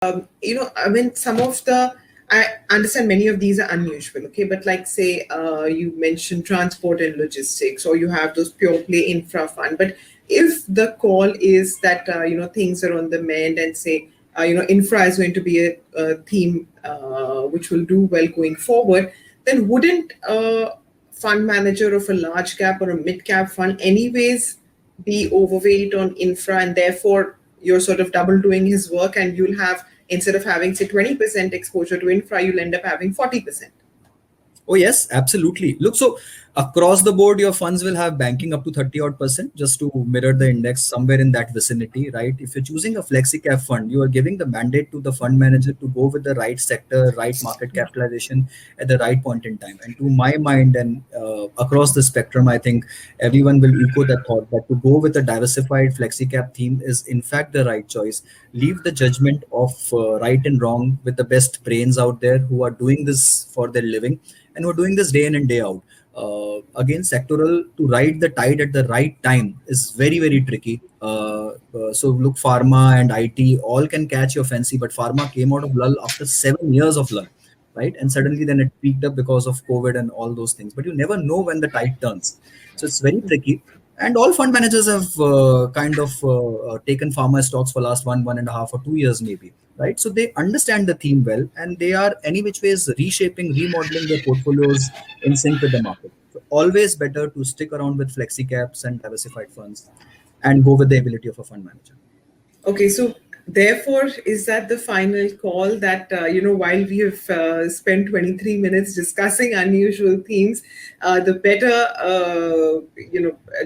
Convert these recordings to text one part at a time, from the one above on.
I mean, I understand many of these are unusual, okay, but like, say, you mentioned transport and logistics, or you have those pure play infra fund. But if the call is that, things are on the mend, and say, infra is going to be a theme which will do well going forward, then wouldn't a fund manager of a large cap or a mid cap fund, anyways, be overweight on infra, and therefore you're sort of double doing his work, and you'll have, instead of having say 20% exposure to infra, you'll end up having 40%. Oh, yes, absolutely. Look, so across the board, your funds will have banking up to 30 odd percent just to mirror the index somewhere in that vicinity, right? If you're choosing a flexi cap fund, you are giving the mandate to the fund manager to go with the right sector, right market capitalization at the right point in time. And to my mind, and across the spectrum, I think everyone will echo that thought that to go with a diversified flexi cap theme is in fact the right choice. Leave the judgment of right and wrong with the best brains out there who are doing this for their living and who are doing this day in and day out. Again, sectoral to ride the tide at the right time is very, very tricky. So look, pharma and IT all can catch your fancy, but pharma came out of lull after 7 years of lull, right? And suddenly then it peaked up because of COVID and all those things. But you never know when the tide turns. So it's very tricky. And all fund managers have kind of taken pharma stocks for last 1.5 or 2 years maybe, right? So they understand the theme well, and they are any which ways reshaping, remodeling their portfolios in sync with the market. So always better to stick around with flexi caps and diversified funds, and go with the ability of a fund manager. Okay, so therefore, is that the final call that, while we have spent 23 minutes discussing unusual themes, the better,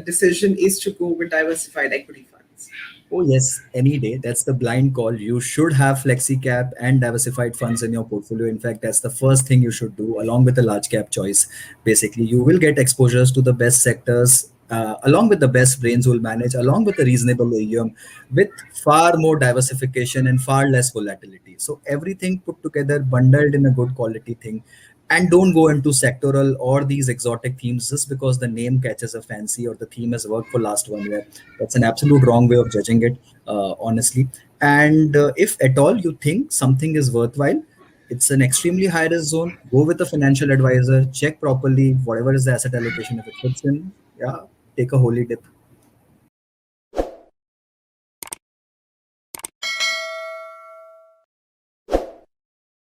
decision is to go with diversified equity funds? Oh, yes, any day. That's the blind call. You should have flexi cap and diversified funds in your portfolio. In fact, that's the first thing you should do, along with the large cap choice. Basically, you will get exposures to the best sectors, along with the best brains who will manage, along with a reasonable AUM, with far more diversification and far less volatility. So, everything put together, bundled in a good quality thing. And don't go into sectoral or these exotic themes just because the name catches a fancy or the theme has worked for last 1 year. That's an absolute wrong way of judging it, honestly. And if at all you think something is worthwhile, it's an extremely high risk zone. Go with a financial advisor, check properly whatever is the asset allocation. If it fits in, yeah, take a holy dip.